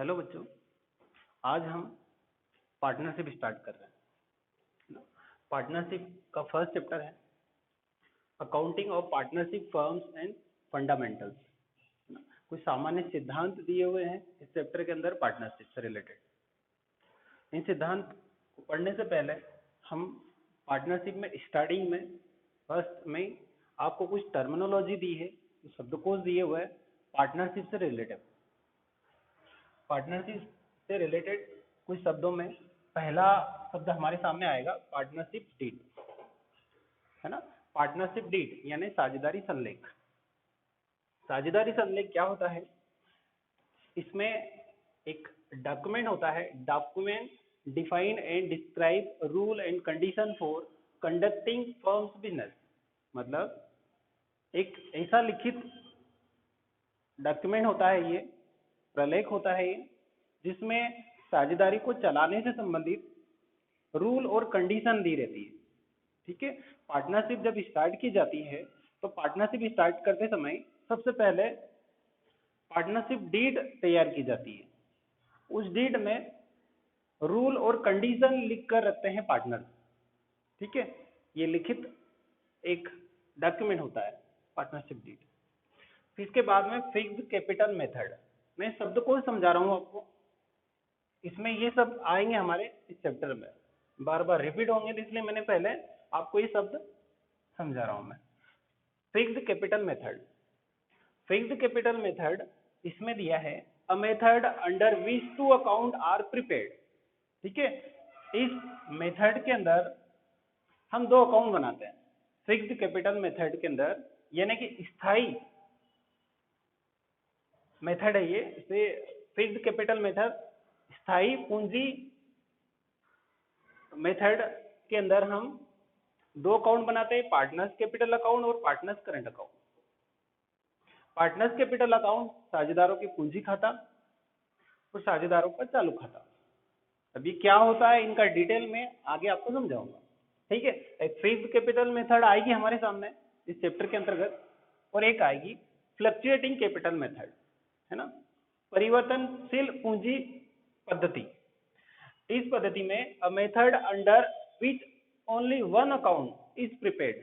Hello बच्चों, आज हम पार्टनरशिप स्टार्ट कर रहे हैं। पार्टनरशिप का फर्स्ट चैप्टर है accounting of partnership firms and fundamentals. कुछ सामान्य सिद्धांत दिए हुए हैं इस चैप्टर के अंदर पार्टनरशिप से रिलेटेड। इन सिद्धांत को पढ़ने से पहले हम पार्टनरशिप में स्टार्टिंग में फर्स्ट में आपको कुछ टर्मिनोलॉजी दी है, शब्दकोश दिए हुए हैं पार्टनरशिप से रिलेटेड। पार्टनरशिप से रिलेटेड कुछ शब्दों में पहला शब्द हमारे सामने आएगा पार्टनरशिप डीड, है ना। पार्टनरशिप डीड यानी साझेदारी संलेख। साझेदारी संलेख क्या होता है? इसमें एक डॉक्यूमेंट होता है। Document define and describe rule and condition for conducting firms business. मतलब एक ऐसा लिखित डॉक्यूमेंट होता है, ये प्रलेख होता है ये, जिसमें साझेदारी को चलाने से संबंधित रूल और कंडीशन दी रहती है। ठीक है। पार्टनरशिप जब स्टार्ट की जाती है तो पार्टनरशिप स्टार्ट करते समय सबसे पहले पार्टनरशिप डीड तैयार की जाती है। उस डीड में रूल और कंडीशन लिख कर रखते हैं पार्टनर। ठीक है। ये लिखित एक डॉक्यूमेंट होता है पार्टनरशिप डीड। फिर इसके बाद में फिक्स्ड कैपिटल मेथड। मैं शब्द को समझा रहा हूँ आपको, इसमें ये सब आएंगे हमारे इस चैप्टर में, बार बार रिपीट होंगे, तो इसलिए मैंने पहले आपको ये शब्द समझा रहा हूँ मैं। Fixed capital method. Fixed capital method इसमें दिया है a method under which two account are prepared. ठीक है। इस मेथड के अंदर हम दो अकाउंट बनाते हैं फिक्स्ड कैपिटल मेथड के अंदर, यानी कि स्थायी मेथड है ये। इसे फिक्स्ड कैपिटल मेथड स्थायी पूंजी मेथड के अंदर हम दो अकाउंट बनाते हैं, पार्टनर्स कैपिटल अकाउंट और partners current account. Partners capital account साझेदारों की पूंजी खाता और साझेदारों का चालू खाता। अभी क्या होता है इनका डिटेल में आगे आपको समझाऊंगा। ठीक है। एक फिक्स्ड कैपिटल मेथड आएगी हमारे सामने इस चैप्टर के अंतर्गत, और एक आएगी फ्लक्चुएटिंग कैपिटल मेथड, है ना, परिवर्तनशील पूंजी पद्धति। इस पद्धति में अ method under which only one account is prepared.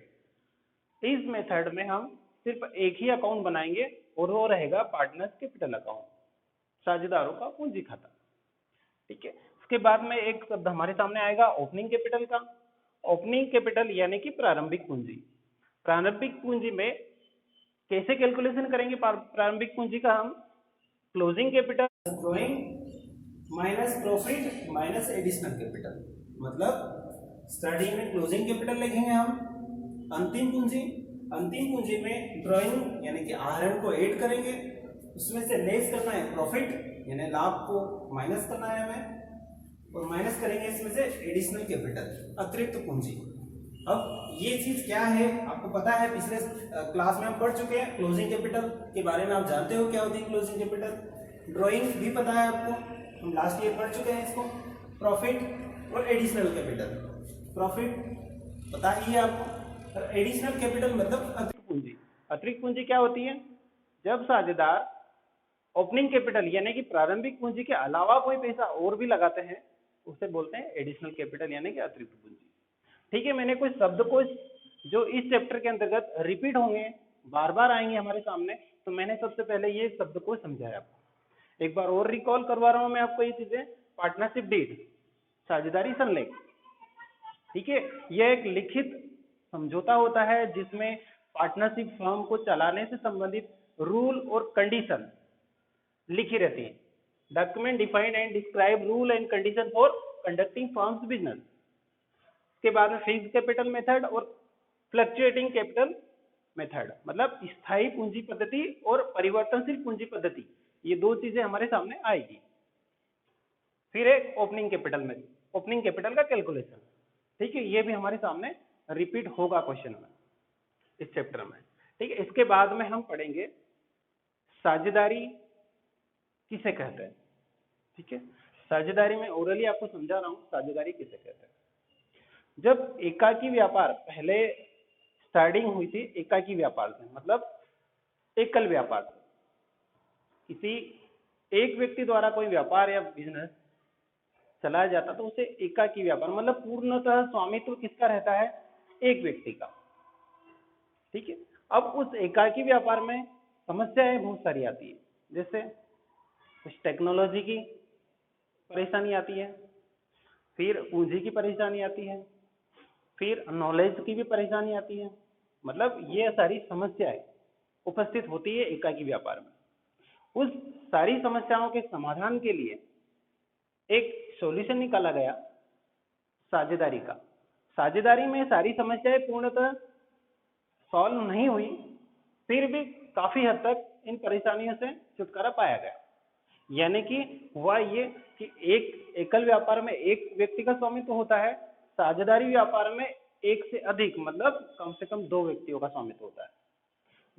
इस मेथड में हम सिर्फ एक ही अकाउंट बनाएंगे और वो रहेगा पार्टनर्स कैपिटल अकाउंट, साझेदारों का पूंजी खाता। ठीक है। उसके बाद में एक शब्द हमारे सामने आएगा ओपनिंग कैपिटल का। ओपनिंग कैपिटल यानी कि प्रारंभिक पूंजी। प्रारंभिक पूंजी में कैसे कैलकुलेशन करेंगे प्रारंभिक पूंजी का? हम closing capital drawing minus profit minus additional capital, मतलब स्टार्टिंग में क्लोजिंग कैपिटल लिखेंगे हम, अंतिम पूंजी में ड्रॉइंग यानी कि आहरण को ऐड करेंगे, उसमें से लेस करना है प्रॉफिट यानी लाभ को माइनस करना है हमें, और माइनस करेंगे इसमें से एडिशनल कैपिटल अतिरिक्त पूंजी। अब ये चीज क्या है आपको पता है, पिछले क्लास में हम पढ़ चुके हैं क्लोजिंग कैपिटल के बारे में। आप जानते हो क्या होती है क्लोजिंग कैपिटल। ड्राइंग भी पता है आपको, हम लास्ट ईयर पढ़ चुके हैं इसको। प्रॉफिट और एडिशनल कैपिटल। प्रॉफिट पता ही है आपको, एडिशनल कैपिटल मतलब अतिरिक्त पूंजी। अतिरिक्त पूंजी क्या होती है? जब साझेदार ओपनिंग कैपिटल यानी कि प्रारंभिक पूंजी के अलावा कोई पैसा और भी लगाते हैं, उसे बोलते हैं एडिशनल कैपिटल यानी कि अतिरिक्त पूंजी। ठीक है। मैंने कुछ शब्द को जो इस चैप्टर के अंतर्गत रिपीट होंगे, बार बार आएंगे हमारे सामने, तो मैंने सबसे पहले ये शब्द को समझाया आपको। एक बार और रिकॉल करवा रहा हूं मैं आपको ये चीजें। पार्टनरशिप डीड, साझेदारी संलेख। ठीक है। यह एक लिखित समझौता होता है जिसमें पार्टनरशिप फर्म को चलाने से संबंधित रूल और कंडीशन लिखी रहती है। Document define and describe rule and condition for conducting firms business. के बाद में फिक्स्ड कैपिटल मेथड और फ्लक्चुएटिंग कैपिटल मेथड, मतलब स्थायी पूंजी पद्धति और परिवर्तनशील पूंजी पद्धति। ये दो चीजें हमारे सामने आएगी। फिर एक ओपनिंग कैपिटल में ओपनिंग कैपिटल का कैलकुलेशन। ठीक है। ये भी हमारे सामने रिपीट होगा क्वेश्चन में इस चैप्टर में। ठीक है। इसके बाद में हम पढ़ेंगे साझेदारी किसे कहते हैं। ठीक है। साझेदारी में ओरली आपको समझा रहा हूं साझेदारी किसे कहते हैं। जब एकाकी व्यापार पहले स्टार्टिंग हुई थी, एकाकी व्यापार से मतलब एकल व्यापार से, किसी एक व्यक्ति द्वारा कोई व्यापार या बिजनेस चलाया जाता तो उसे एकाकी व्यापार, मतलब पूर्णतः स्वामित्व किसका रहता है, एक व्यक्ति का। ठीक है। अब उस एकाकी व्यापार में समस्याएं बहुत सारी आती है, जैसे कुछ टेक्नोलॉजी की परेशानी आती है, फिर पूंजी की परेशानी आती है, फिर नॉलेज की भी परेशानी आती है। मतलब ये सारी समस्याएं उपस्थित होती है एकाकी व्यापार में। उस सारी समस्याओं के समाधान के लिए एक सॉल्यूशन निकाला गया साझेदारी का। साझेदारी में सारी समस्याएं पूर्णतः सॉल्व नहीं हुई, फिर भी काफी हद तक इन परेशानियों से छुटकारा पाया गया। यानी कि हुआ ये कि एक एकल व्यापार में एक व्यक्ति का स्वामित्व होता है, साझेदारी व्यापार में एक से अधिक, मतलब कम से कम दो व्यक्तियों का स्वामित्व होता है।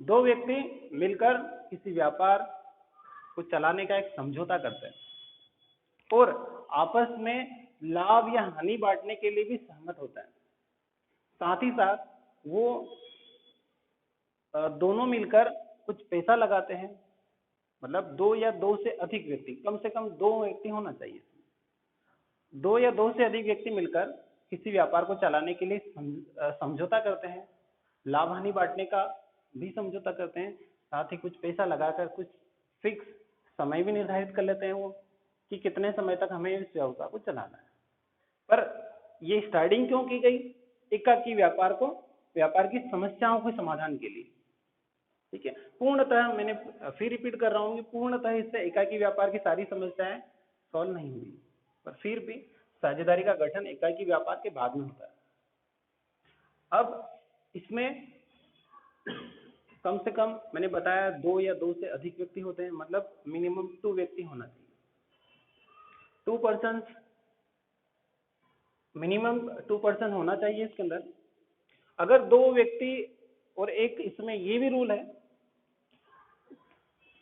दो व्यक्ति मिलकर किसी व्यापार को चलाने का एक समझौता करते हैं और आपस में लाभ या हानि बांटने के लिए भी सहमत होता है। साथ ही साथ वो दोनों मिलकर कुछ पैसा लगाते हैं, मतलब दो या दो से अधिक व्यक्ति, कम से कम दो व्यक्ति होना चाहिए, दो या दो से अधिक व्यक्ति मिलकर किसी व्यापार को चलाने के लिए समझौता करते हैं, लाभ हानि बांटने का भी समझौता करते हैं, साथ ही कुछ पैसा लगाकर कुछ फिक्स समय भी निर्धारित कर लेते हैं वो कि कितने समय तक हमें इस व्यवसाय को चलाना है। पर ये स्टार्टिंग क्यों की गई, एकाकी व्यापार को, व्यापार की समस्याओं के समाधान के लिए। ठीक है। पूर्णतः मैंने फिर रिपीट कर रहा हूँ कि पूर्णतः इससे एकाकी व्यापार की सारी समस्याएं सॉल्व नहीं हुई, पर फिर भी साझेदारी का गठन एकाकी व्यापार के बाद में होता है। अब इसमें कम से कम मैंने बताया दो या दो से अधिक व्यक्ति होते हैं, मतलब मिनिमम 2 व्यक्ति होना चाहिए, 2 पर्सन, मिनिमम 2 पर्सन होना चाहिए इसके अंदर। अगर दो व्यक्ति और एक, इसमें ये भी रूल है,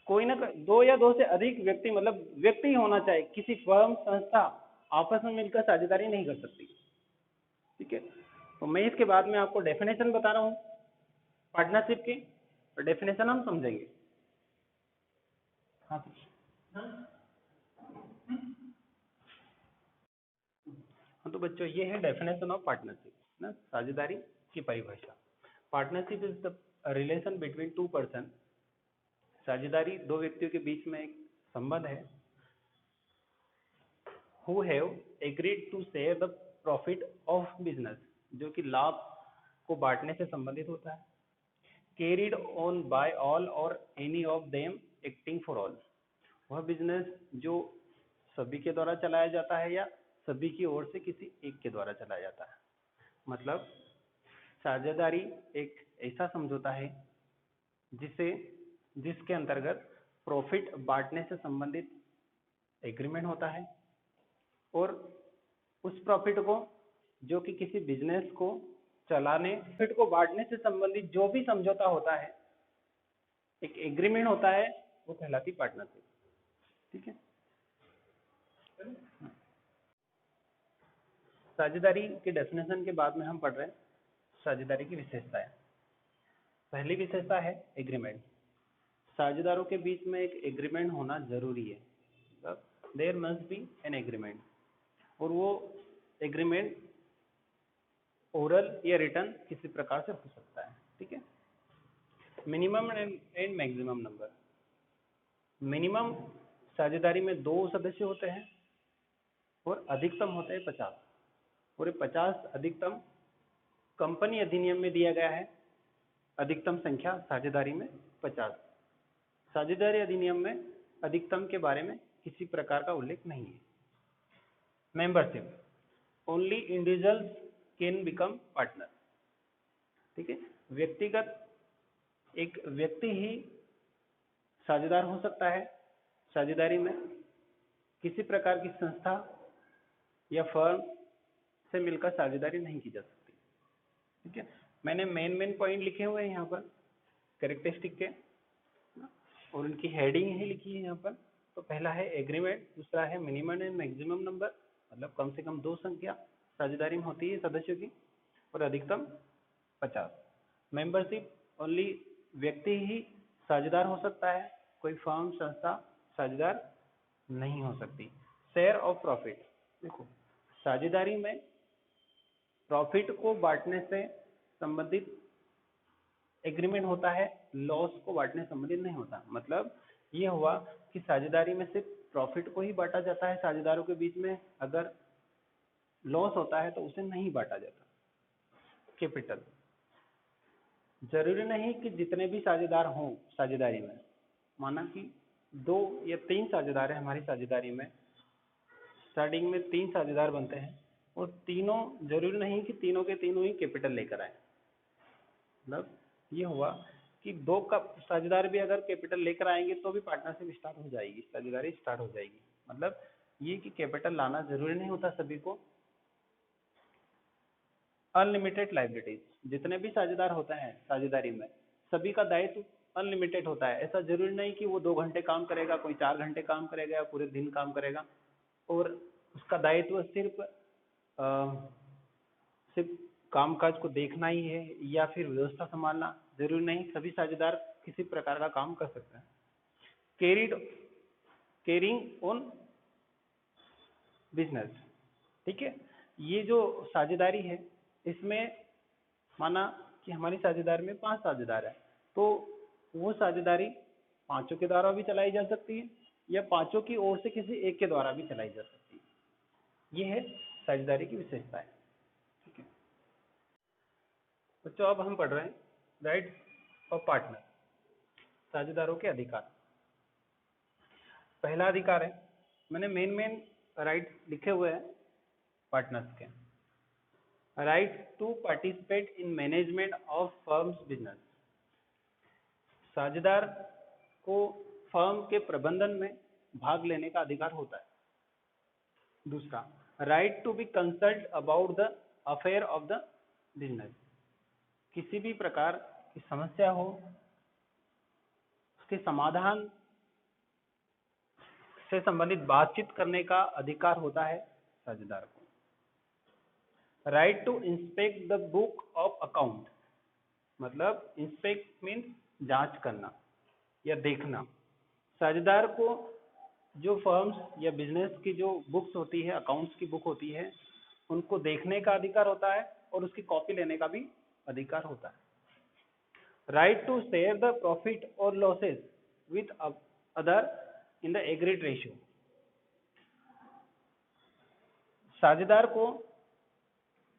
कोई ना दो या दो से अधिक व्यक्ति, मतलब व्यक्ति होना चाहिए, किसी फर्म संस्था आपस में मिलकर साझेदारी नहीं कर सकती। ठीक है। तो मैं इसके बाद में आपको डेफिनेशन बता रहा हूँ पार्टनरशिप की, और डेफिनेशन हम समझेंगे। हाँ तो बच्चों ये है डेफिनेशन ऑफ पार्टनरशिप ना, साझेदारी की परिभाषा। Partnership is the relation between 2 person, साझेदारी दो व्यक्तियों के बीच में एक संबंध है, who have agreed to share the profit of business, जो कि लाभ को बांटने से संबंधित होता है, carried on by all or any of them acting for all, वह बिजनेस जो सभी के द्वारा चलाया जाता है या सभी की ओर से किसी एक के द्वारा चलाया जाता है। मतलब साझेदारी एक ऐसा समझौता है जिसके अंतर्गत प्रॉफिट बांटने से संबंधित एग्रीमेंट होता है, और उस प्रॉफिट को, जो कि किसी बिजनेस को चलाने, प्रॉफिट को बांटने से संबंधित जो भी समझौता होता है, एक एग्रीमेंट होता है, वो कहलाती पार्टनरशिप। ठीक है। साझेदारी के डेफिनेशन के बाद में हम पढ़ रहे हैं साझेदारी की विशेषताएं। पहली विशेषता है एग्रीमेंट। साझेदारों के बीच में एक एग्रीमेंट होना जरूरी है, there must be an agreement, और वो एग्रीमेंट ओरल या रिटर्न किसी प्रकार से हो सकता है। ठीक है। Minimum and maximum number. Minimum साझेदारी में 2 सदस्य होते हैं और अधिकतम होते हैं 50, और 50 अधिकतम कंपनी अधिनियम में दिया गया है। अधिकतम संख्या साझेदारी में 50। साझेदारी अधिनियम में अधिकतम के बारे में किसी प्रकार का उल्लेख नहीं है। Membership, only individuals can become partner. ठीक है। व्यक्तिगत एक व्यक्ति ही साझेदार हो सकता है। साझेदारी में किसी प्रकार की संस्था या फर्म से मिलकर साझेदारी नहीं की जा सकती। ठीक है। मैंने मेन पॉइंट लिखे हुए हैं यहाँ पर कैरेक्टरिस्टिक के, और उनकी हेडिंग ही लिखी है यहाँ पर। तो पहला है एग्रीमेंट, दूसरा है मिनिमम एंड मैक्सिमम नंबर, मतलब कम से कम 2 संख्या साझेदारी में होती है सदस्यों की, और अधिकतम 50। मेंबरशिप, ओनली व्यक्ति ही साझेदार हो सकता है, कोई फर्म संस्था साझेदार नहीं हो सकती। शेयर ऑफ प्रॉफिट, देखो साझेदारी में प्रॉफिट को बांटने से संबंधित एग्रीमेंट होता है, लॉस को बांटने से संबंधित नहीं होता। मतलब ये हुआ कि साझेदारी में सिर्फ प्रॉफिट को ही बांटा जाता है साझेदारों के बीच में, अगर लॉस होता है तो उसे नहीं बांटा जाता। कैपिटल, जरूरी नहीं कि जितने भी साझेदार हों साझेदारी में, माना कि 2 या 3 साझेदार हैं हमारी साझेदारी में, स्टार्टिंग में 3 साझेदार बनते हैं और तीनों, जरूरी नहीं कि तीनों के तीनों ही कैपिटल लेकर आए। मतलब ये हुआ कि 2 का साझेदार भी अगर कैपिटल लेकर आएंगे तो भी पार्टनरशिप स्टार्ट हो जाएगी, साझेदारी स्टार्ट हो जाएगी। मतलब ये कि कैपिटल लाना जरूरी नहीं होता सभी को। अनलिमिटेड लाइबिलिटीज, जितने भी साझेदार होते हैं साझेदारी में सभी का दायित्व अनलिमिटेड होता है। ऐसा जरूरी नहीं कि वो 2 घंटे काम करेगा, कोई 4 घंटे काम करेगा या पूरे दिन काम करेगा और उसका दायित्व सिर्फ कामकाज को देखना ही है या फिर व्यवस्था संभालना, जरूरी नहीं। सभी साझेदार किसी प्रकार का काम कर सकते हैं। केयरिंग ऑन बिजनेस, ठीक है। ये जो साझेदारी है इसमें माना कि हमारी साझेदारी में 5 साझेदार है, तो वो साझेदारी 5 के द्वारा भी चलाई जा सकती है या 5 की ओर से किसी एक के द्वारा भी चलाई जा सकती है। ये है साझेदारी की विशेषताएं, ठीक है। बच्चों अब हम पढ़ रहे हैं राइट्स ऑफ पार्टनर, साझेदारों के अधिकार। पहला अधिकार है, मैंने मेन राइट लिखे हुए हैं पार्टनर्स के। Right to participate in management of firms business, साझेदार को फर्म के प्रबंधन में भाग लेने का अधिकार होता है। दूसरा, right to be consult about the affair of the business, किसी भी प्रकार की समस्या हो उसके समाधान से संबंधित बातचीत करने का अधिकार होता है साझेदार को। Right to inspect the book of account, मतलब इंस्पेक्ट मीन्स जांच करना या देखना। साझेदार को जो फर्म्स या बिजनेस की जो बुक्स होती है, अकाउंट्स की बुक होती है, उनको देखने का अधिकार होता है और उसकी कॉपी लेने का भी अधिकार होता है। Right to share the profit और losses with other in the agreed ratio, साझेदार को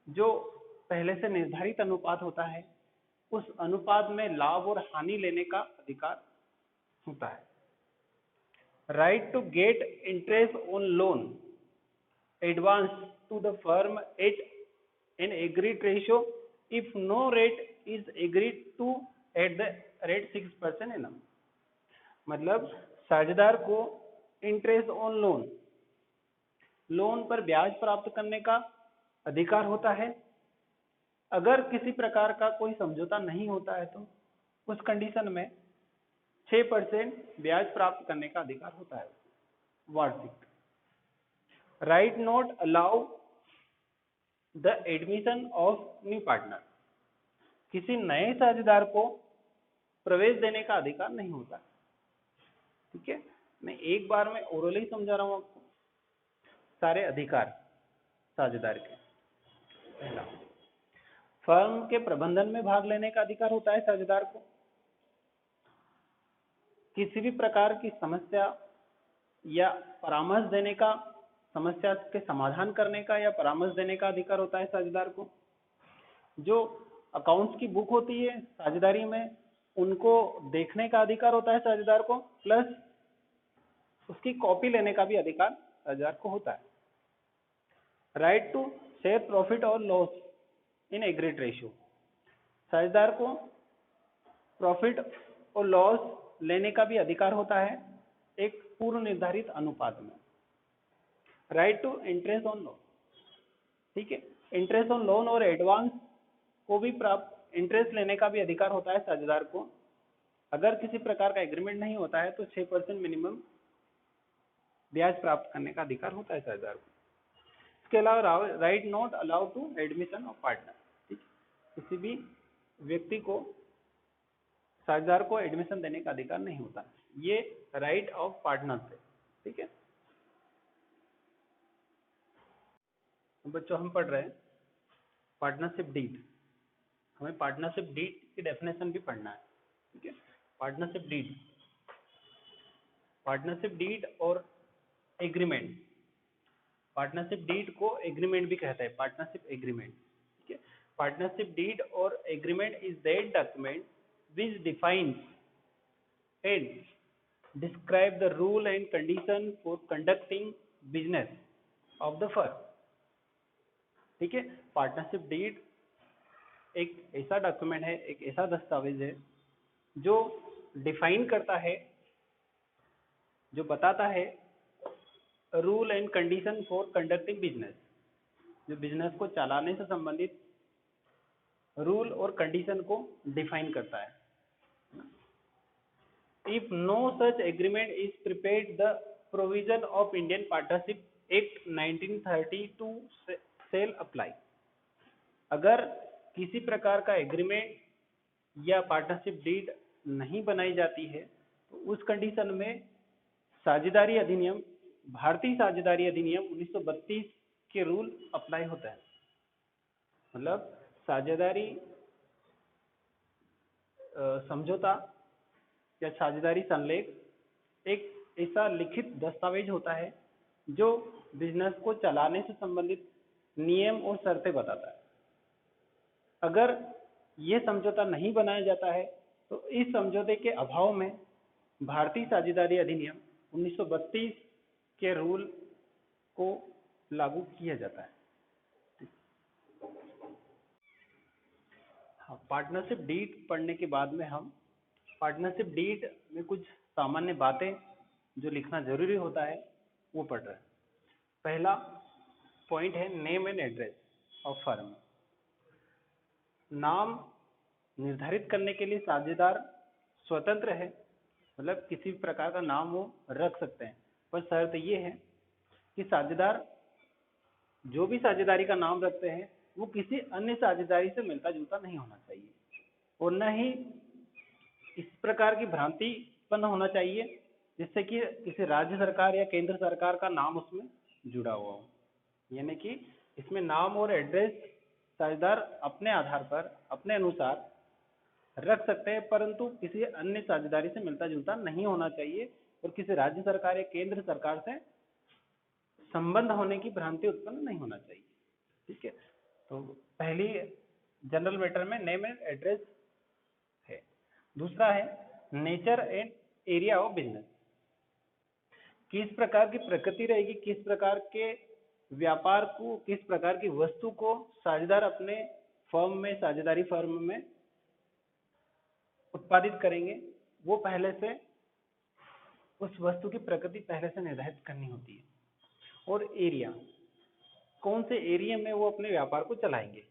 जो पहले से निर्धारित अनुपात होता है उस अनुपात में लाभ और हानि लेने का अधिकार होता है। Right to get interest on loan advance to the firm at an agreed ratio if no rate is agreed to at the rate 6% annum, मतलब साझेदार को इंटरेस्ट ऑन लोन पर ब्याज प्राप्त करने का अधिकार होता है। अगर किसी प्रकार का कोई समझौता नहीं होता है तो उस कंडीशन में 6% ब्याज प्राप्त करने का अधिकार होता है वार्षिक। Right not allow the admission of new partner, किसी नए साझेदार को प्रवेश देने का अधिकार नहीं होता, ठीक है। मैं एक बार में ओरली समझा रहा हूं आपको सारे अधिकार साझेदार के। पहला, फर्म के प्रबंधन में भाग लेने का अधिकार होता है साझेदार को। किसी भी प्रकार की समस्या या परामर्श देने का, समस्या के समाधान करने का या परामर्श देने का अधिकार होता है साझेदार को। जो अकाउंट्स की बुक होती है साझेदारी में, उनको देखने का अधिकार होता है साझेदार को, प्लस उसकी कॉपी लेने का भी अधिकार साझेदार को होता है। राइट टू शेयर प्रॉफिट और लॉस इन एग्रीड रेशियो, साझेदार को प्रॉफिट और लॉस लेने का भी अधिकार होता है एक पूर्व निर्धारित अनुपात में। Right to interest on loan, ठीक है, इंटरेस्ट ऑन लोन और एडवांस को भी प्राप्त, इंटरेस्ट लेने का भी अधिकार होता है साझेदार को। अगर किसी प्रकार का एग्रीमेंट नहीं होता है तो 6% मिनिमम ब्याज प्राप्त करने का अधिकार होता है साझेदार को। इसके अलावा right not allow to admission of partner, ठीक, किसी भी व्यक्ति को, साझेदार को एडमिशन देने का अधिकार नहीं होता। ये राइट ऑफ पार्टनर है, ठीक है। तो बच्चों हम पढ़ रहे हैं पार्टनरशिप डीड। हमें पार्टनरशिप डीड की डेफिनेशन भी पढ़ना है, ठीक है। पार्टनरशिप डीड और एग्रीमेंट। पार्टनरशिप डीड को एग्रीमेंट भी कहते हैं, पार्टनरशिप एग्रीमेंट, ठीक है। पार्टनरशिप डीड और agreement is that document which defines and describe the rule and condition for conducting business of the firm, ठीक है। पार्टनरशिप डीड एक ऐसा डॉक्यूमेंट है, एक ऐसा दस्तावेज है जो डिफाइन करता है, जो बताता है rule and condition for conducting business, जो बिजनेस को चलाने से संबंधित रूल और कंडीशन को डिफाइन करता है। If no such agreement is prepared, the provision of Indian Partnership Act 1932 shall apply। अगर किसी प्रकार का एग्रीमेंट या पार्टनरशिप डीड नहीं बनाई जाती है तो उस कंडीशन में साझेदारी अधिनियम, भारतीय साझेदारी अधिनियम 1932 के रूल अप्लाई होता है। मतलब साझेदारी समझौता या साझेदारी संलेख एक ऐसा लिखित दस्तावेज होता है जो बिजनेस को चलाने से संबंधित नियम और शर्तें बताता है। अगर ये समझौता नहीं बनाया जाता है तो इस समझौते के अभाव में भारतीय साझेदारी अधिनियम 1932 के रूल को लागू किया जाता है। हाँ, पार्टनरशिप डीड पढ़ने के बाद में हम पार्टनरशिप डीड में कुछ सामान्य बातें जो लिखना जरूरी होता है वो पढ़ रहे हैं। पहला पॉइंट है name and address of firm. नाम निर्धारित करने के लिए साझेदार स्वतंत्र है, मतलब किसी प्रकार का नाम वो रख सकते हैं, पर शर्त ये है कि साझेदार जो भी साझेदारी का नाम रखते हैं वो किसी अन्य साझेदारी से मिलता जुलता नहीं होना चाहिए, और न ही इस प्रकार की भ्रांति उत्पन्न होना चाहिए जिससे कि किसी राज्य सरकार या केंद्र सरकार का नाम उसमें जुड़ा हुआ हो। यानी कि इसमें नाम और एड्रेस साझेदार अपने आधार पर अपने अनुसार रख सकते हैं, परंतु किसी अन्य साझेदारी से मिलता जुलता नहीं होना चाहिए और किसी राज्य सरकार या केंद्र सरकार से संबंध होने की भ्रांति उत्पन्न नहीं होना चाहिए, ठीक है। तो पहली जनरल मैटर में नेम एंड एड्रेस है। दूसरा है nature and area of business. किस प्रकार की प्रकृति रहेगी, किस प्रकार के व्यापार को, किस प्रकार की वस्तु को साझेदार अपने फर्म में, साझेदारी फर्म में उत्पादित करेंगे, वो पहले से उस वस्तु की प्रकृति पहले से निर्धारित करनी होती है। और एरिया, कौन से एरिया में वो अपने व्यापार को चलाएंगे,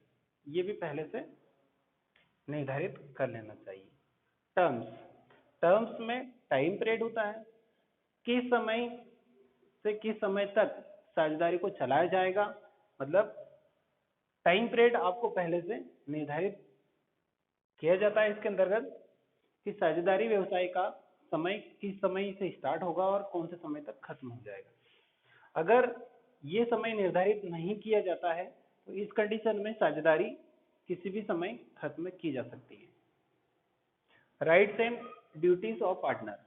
ये भी पहले से निर्धारित कर लेना चाहिए। टर्म्स में टाइम पीरियड होता है, किस समय से किस समय तक साझेदारी को चलाया जाएगा, मतलब टाइम पीरियड आपको पहले से निर्धारित किया जाता है इसके अंतर्गत कि साझेदारी व्यवसाय का समय किस समय से स्टार्ट होगा और कौन से समय तक खत्म हो जाएगा। अगर ये समय निर्धारित नहीं किया जाता है तो इस कंडीशन में साझेदारी किसी भी समय खत्म की जा सकती है। Rights and duties of partner,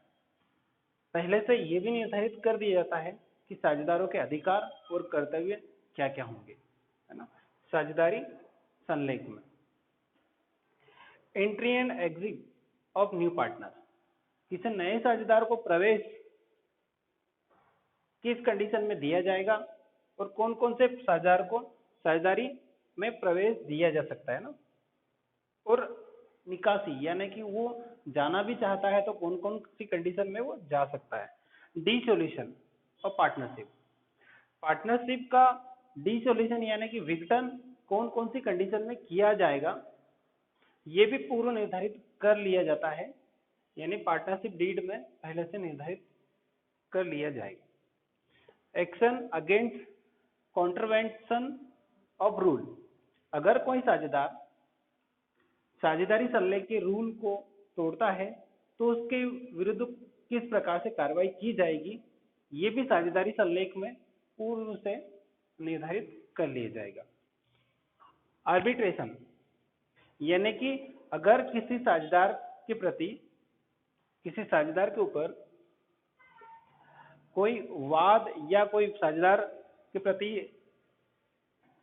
पहले से ये भी निर्धारित कर दिया जाता है कि साझेदारों के अधिकार और कर्तव्य क्या क्या होंगे, है ना। साझेदारी संलेख में entry and exit of new partner, किसी नए साझेदार को प्रवेश किस कंडीशन में दिया जाएगा और कौन कौन से साझेदार को साझेदारी में प्रवेश दिया जा सकता है ना। और निकासी, यानी कि वो जाना भी चाहता है तो कौन कौन सी कंडीशन में वो जा सकता है। डिसोल्यूशन ऑफ पार्टनरशिप, पार्टनरशिप का डिसोल्यूशन यानी कि विघटन कौन कौन सी कंडीशन में किया जाएगा, ये भी पूर्व निर्धारित कर लिया जाता है, यानी पार्टनरशिप डीड में पहले से निर्धारित कर लिया जाएगा। Action against contravention of rule, अगर कोई साझेदार साझेदारी संलेख के रूल को तोड़ता है तो उसके विरुद्ध किस प्रकार से कार्रवाई की जाएगी, ये भी साझेदारी संलेख में पूर्व से निर्धारित कर लिया जाएगा। आर्बिट्रेशन यानी कि अगर किसी साझेदार के प्रति, किसी साझेदार के ऊपर कोई वाद या कोई साझेदार के प्रति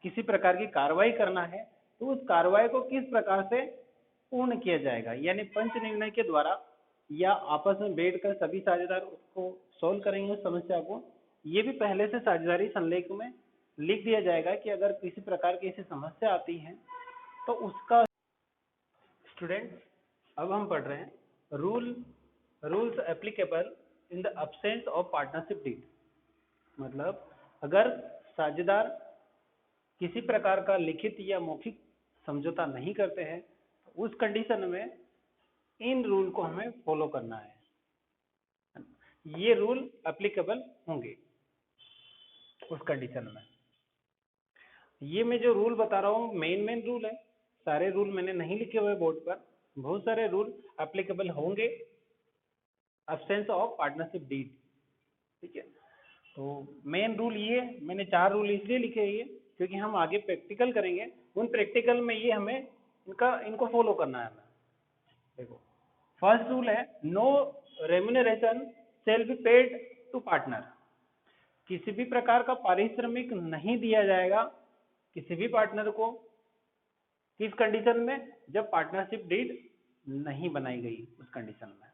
किसी प्रकार की कार्रवाई करना है तो उस कार्रवाई को किस प्रकार से पूर्ण किया जाएगा, यानी पंच निर्णय के द्वारा या आपस में बैठकर सभी साझेदार उसको सॉल्व करेंगे उस समस्या को। ये भी पहले से साझेदारी संलेख में लिख दिया जाएगा कि अगर किसी प्रकार की ऐसी समस्या आती है तो उसका। स्टूडेंट अब हम पढ़ रहे हैं rules applicable in the absence of partnership deed. मतलब अगर साझेदार किसी प्रकार का लिखित या मौखिक समझौता नहीं करते हैं तो उस कंडीशन में इन रूल को हमें फॉलो करना है, ये रूल एप्लीकेबल होंगे उस कंडीशन में। ये मैं जो रूल बता रहा हूँ मेन रूल है, सारे रूल मैंने नहीं लिखे हुए बोर्ड पर, बहुत सारे रूल एप्लीकेबल होंगे एब्सेंस ऑफ पार्टनरशिप डीड। ठीक है, तो मेन रूल ये मैंने 4 रूल इसलिए लिखे हैं ये क्योंकि हम आगे प्रैक्टिकल करेंगे, उन प्रैक्टिकल में ये हमें इनको फॉलो करना है। देखो फर्स्ट रूल है no remuneration shall be paid to partner. किसी भी प्रकार का पारिश्रमिक नहीं दिया जाएगा किसी भी पार्टनर को, किस कंडीशन में, जब पार्टनरशिप डीड नहीं बनाई गई उस कंडीशन में।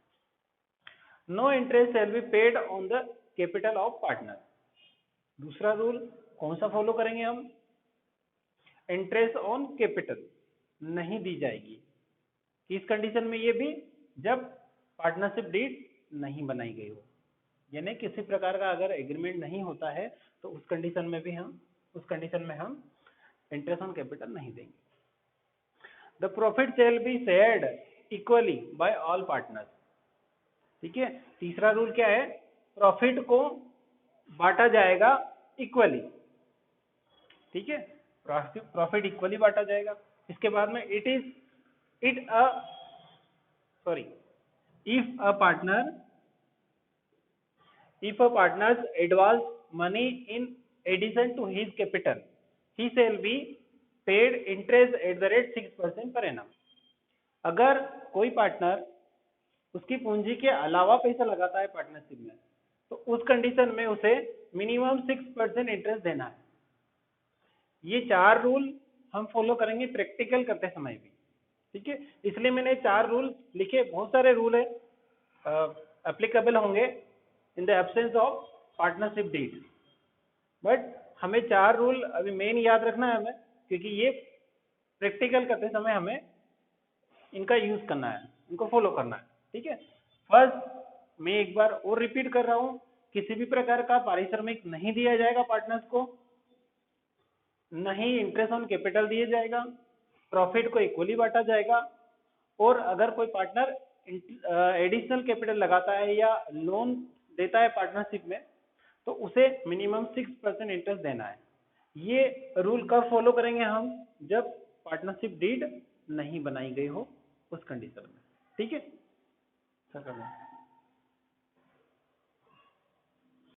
No interest shall be paid on the capital of partner. दूसरा रूल कौन सा फॉलो करेंगे हम, इंटरेस्ट ऑन कैपिटल नहीं दी जाएगी, किस कंडीशन में, ये भी जब पार्टनरशिप डीड नहीं बनाई गई हो, यानी किसी प्रकार का अगर एग्रीमेंट नहीं होता है तो उस कंडीशन में हम इंटरेस्ट ऑन कैपिटल नहीं देंगे। The profit shall be shared equally by all partners. ठीक है, तीसरा रूल क्या है, प्रॉफिट को बांटा जाएगा इक्वली। ठीक है, प्रॉफिट इक्वली बांटा जाएगा। इसके बाद में if a partner advance money in addition to his capital, he shall be paid interest at the rate 6% per annum। अगर कोई पार्टनर उसकी पूंजी के अलावा पैसा लगाता है पार्टनरशिप में तो उस कंडीशन में उसे मिनिमम 6% इंटरेस्ट देना है। ये 4 रूल हम फॉलो करेंगे प्रैक्टिकल करते समय भी। ठीक है, इसलिए मैंने 4 रूल लिखे, बहुत सारे रूल है एप्लीकेबल होंगे in the absence of partnership deed, but हमें 4 रूल अभी मेन याद रखना है हमें, क्योंकि ये प्रैक्टिकल करते समय हमें इनका यूज करना है, इनको फॉलो करना है। ठीक है, फर्स्ट मैं एक बार और रिपीट कर रहा हूँ, किसी भी प्रकार का पारिश्रमिक नहीं दिया जाएगा पार्टनर्स को, नहीं इंटरेस्ट ऑन कैपिटल दिया जाएगा, प्रॉफिट को इक्वली बांटा जाएगा, और अगर कोई पार्टनर एडिशनल कैपिटल लगाता है या लोन देता है पार्टनरशिप में तो उसे मिनिमम 6% इंटरेस्ट देना है। ये रूल कब फॉलो करेंगे हम, जब पार्टनरशिप डीड नहीं बनाई गई हो उस कंडीशन में। ठीक है,